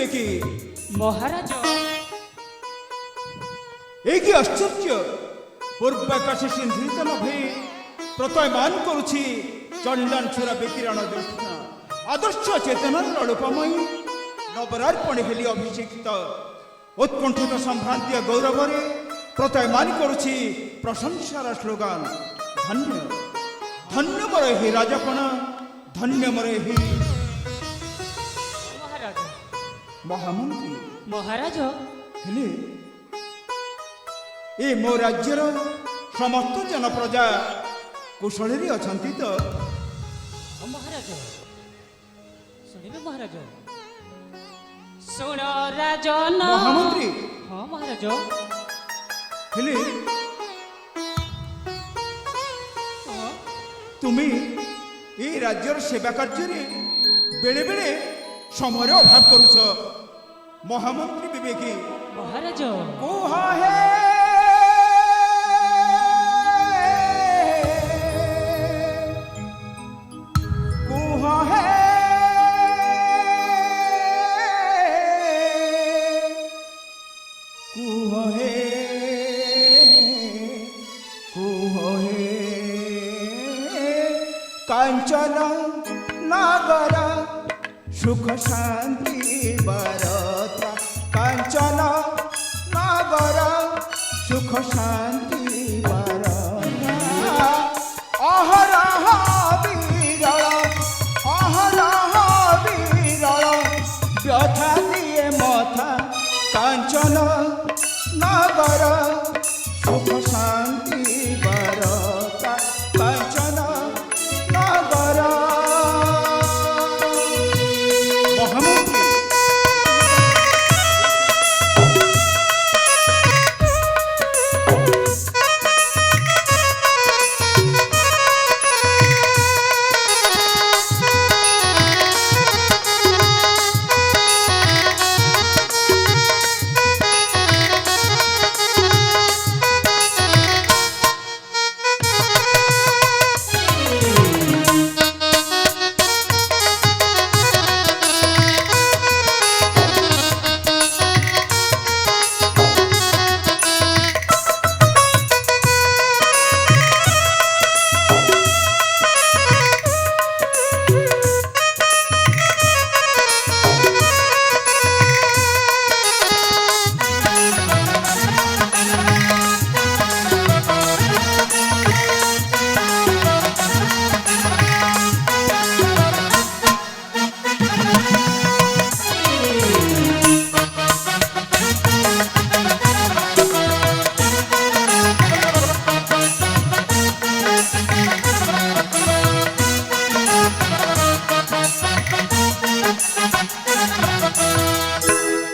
বিবেकी মহারাজ এই কি আশ্চর্য পূর্বাকাশে সিন্ধৃত নভে প্রতয়মান করুছি চণ্ডান ছুরা বিকিরণ দৃষ্ণ আদর্শ চেতনার রূপময়ী নবরার্পণে হেলি অভিষিক্ত উৎকণ্ঠিত সম্ভ্রান্তীয় গৌরবরে প্রতয়মান করুছি প্রশংসার স্লোগান ধন্য ধন্য মরে হি রাজপণ ধন্য মরে হি মহারাজ মহামন্ত্রী মহারাজ ହେଲେ ଏ ମୋ ରାଜ୍ୟର ସମସ୍ତ ଜନପ୍ରଜା କୁଶଳରେ ଅଛନ୍ତି ତ? ମହାରାଜ ଶୁଣିବେ ମହାରାଜ ଶୁଣ ରାଜନ ମହାମନ୍ତ୍ରୀ ହଁ ମହାରାଜ ହେଲେ ହଁ ତୁମେ ଏ ରାଜ୍ୟର ସେବା କାର୍ଯ୍ୟରେ ବେଳେବେଳେ ସମୟର ଅଭାବ କରୁଛ ମହାମନ୍ତ୍ରୀ ବିବେକୀ ମହାରାଜ କୁହ ହେ କୁହ ହେ କୁହ ହେ କୁହ ହେ কাঞ্চন নগর সুখ শান্তি বারতা কাঞ্চন নগর সুখ শান্তি বারতা অহরহ বিরল অহরহ বিরল ব্যথা দিয়ে মথা কাঞ্চন নগর সুখ শান্তি বারতা কাঞ্চন নগর মহামন্ত্রী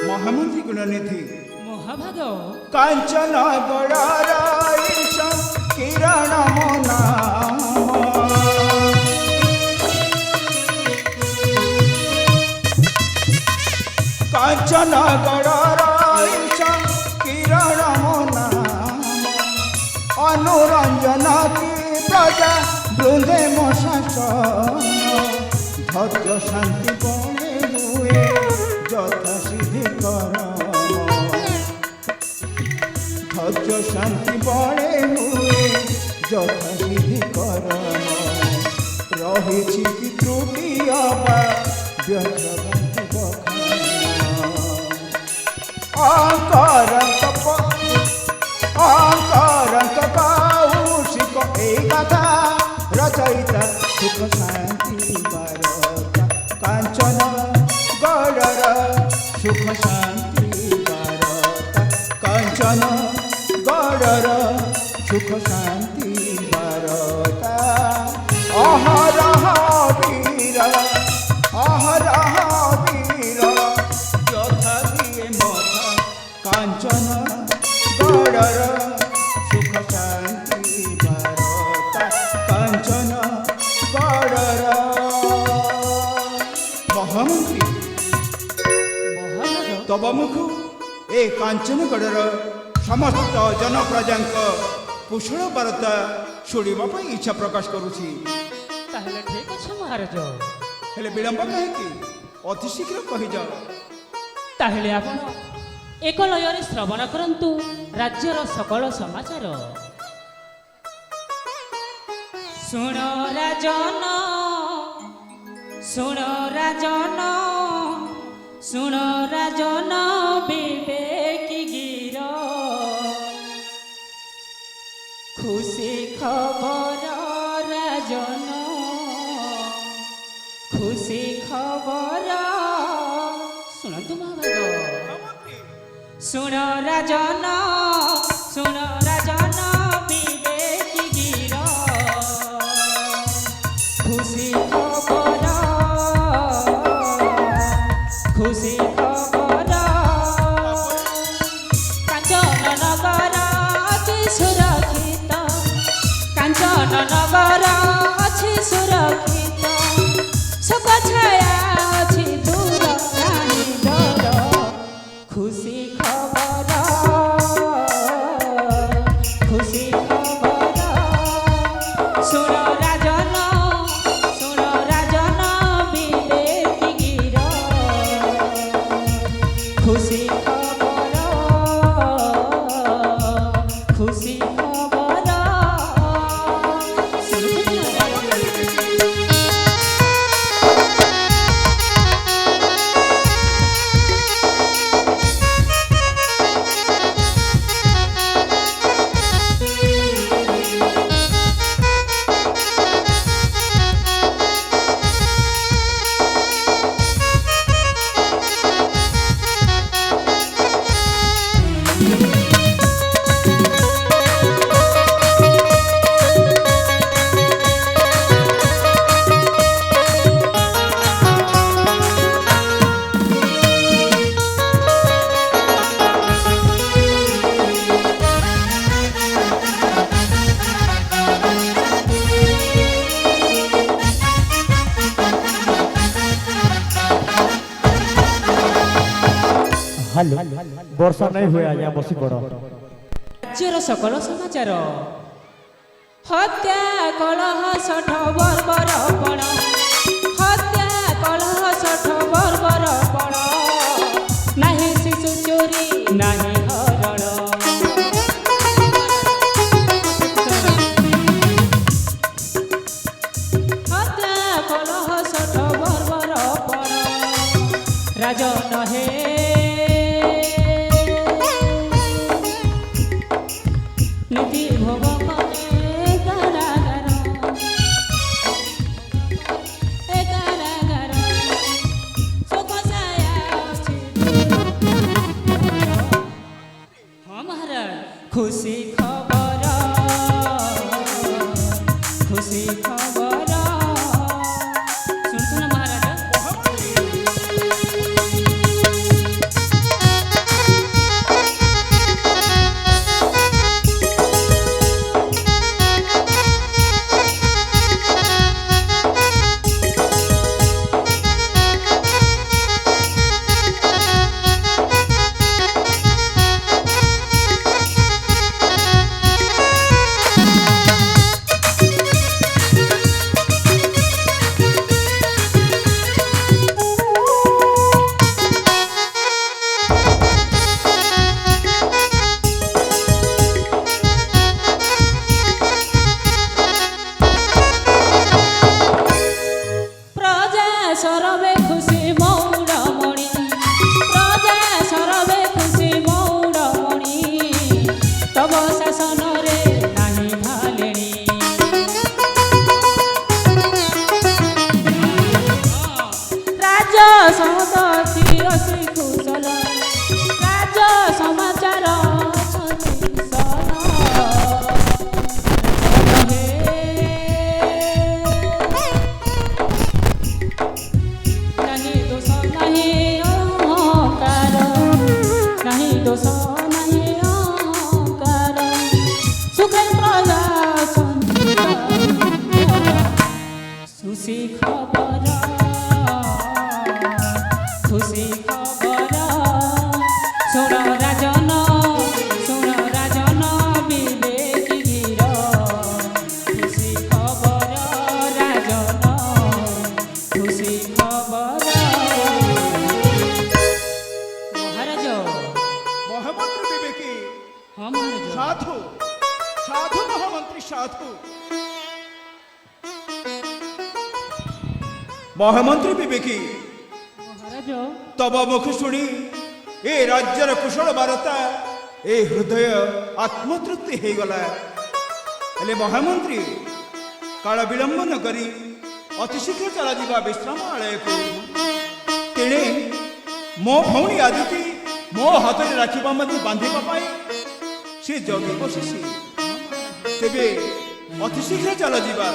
মহামন্ত্রী গুণনিধি মহাভাগ কাঞ্চন গড়ার কিরণ নাম কাঞ্চন গড়ার কিরণ নাম অনুরঞ্জন কি প্রজা বৃন্দে মশাসন ধৈর্য শান্তি বলে হুয়ে যথা সিদ্ধি কর ধৈর্য শান্তি বলে হুয়ে যথা সিদ্ধি কর রয়েছি কি ত্রুটি অবা ব্যথ অঙ্করঙ্ক কৌশিক এই কথা রচয়িতা সুখ শান্তি বারতা কাঞ্চন গড়র সুখ শান্তি বারতা কাঞ্চন গড়র সুখ শান্তি বারতা অহরহ বীর অহরহ বীর যথা দিয়ে মথা কাঞ্চন গড়র সুখ শান্তি বারতা কাঞ্চন গড়র মহামন্ত্রী ମହାଭାଗ তব মুখ এ কাঞ্চনগড়র সমস্ত জনপ্রজাঙ্ক কুশল বার্তা শুଣିବା ପାଇଁ ଇଚ୍ଛା ପ୍ରକାଶ କରୁଛି ତାହେଲେ ଠିକ ଅଛି ମହାରାଜ ହେଲେ ବିଳମ୍ବ କାହିଁକି ଅତି ଶୀଘ୍ର କହିଯାଅ ତାହେଲେ ଆପଣ ଏକ ଲୟରେ ଶ୍ରବଣ କରନ୍ତୁ ରାଜ୍ୟର ସକଳ ସମାଚାର। ଶୁଣ ରାଜନ, ଶୁଣ ରାଜନ, ଶୁଣ ରାଜନ ବିବେକୀ ଗିର, ଖୁସି ଖବର ରାଜନ, ଖୁସି ଖବର। ଶୁଣନ୍ତୁ ମହାଭାଗ। ଶୁଣ ରାଜନ, ଶୁଣ ରାଜନ ବିବେକୀ ଗିର, ଖୁସି ଖବର, ଖୁସି ଖବର। କାଞ୍ଚନ ନଗର ଅଛି ସୁରକ୍ଷିତ, କାଞ୍ଚନ ନଗର ଅଛି ସୁରକ୍ଷିତ, ଶୋକ ଛାୟା ଅଛି ଦୂର ନାହିଁ ଡର, ଖୁସି ଖବର, ଖୁସି ଖବର। ଶୁଣ ରାଜନ, ଶୁଣ ରାଜନ ବିବେକୀ ଗିର, ଖୁସି ଖବର, ଖୁସି ଖବର। हेलो वर्षा नहीं हुए आज्ञा बसी पड़ ରାଜ୍ୟର ସକଳ ସମାଚାର। ହତ୍ୟା କଳହ ଷଠ ବର୍ବରପଣ, ହତ୍ୟା କଳହ ଷଠ ବର୍ବରପଣ, ନାହିଁ ଶିଶୁ ଚୋରି ନାହିଁ ହରଣ। ହତ୍ୟା କଳହ ଷଠ ବର୍ବରପଣ, ରାଜନ ହେ নীতি ভোগ করে কারাগার, এ কারাগার, শোক ছায়া আছে দূর। হ্যাঁ মহারাজ, খুশি খবর, খুশি খবর। শুনছো না মহারাজ? সরবে খুশি মৌড়মণি, প্রজা সরবে খুশি মৌড়মণি, তব শাসনরে নাহি ভালেনি। রাজ সহত চিরসি কুশল, রাজ সমাচার সচিশল। नहीं दोष नहीं अहंकार, नहीं दोष नहीं अहंकार, सुखे प्रजा खुशी खबर, खुशी खबर। ଶୁଣ ରାଜନ, ଶୁଣ ରାଜନ ବିବେକୀ ଗିର, ଖୁସି ଖବର ରାଜନ, ଖୁସି ଖବର। ମହାମନ୍ତ୍ରୀ ବିବେକୀ ମହାରାଜ ତବ ମୁଖ ଶୁଣି ଏ ରାଜ୍ୟର କୁଶଳ ବାର୍ତ୍ତା ଏ ହୃଦୟ ଆତ୍ମତୃପ୍ତି ହେଇଗଲା। ହେଲେ ମହାମନ୍ତ୍ରୀ କାଳ ବିଳମ୍ବ ନ କରି ଅତି ଶୀଘ୍ର ଚାଲାଯିବା ବିଶ୍ରାମ ଆଳୟକୁ। ତେଣେ ମୋ ଭଉଣୀ ଆଦିତି ମୋ ହାତରେ ରାକ୍ଷୀ ବାନ୍ଧିବା ପାଇଁ ସେ ଜଗି ବସିଛି। ତେବେ ଅତି ଶୀଘ୍ର ଚାଲାଯିବା।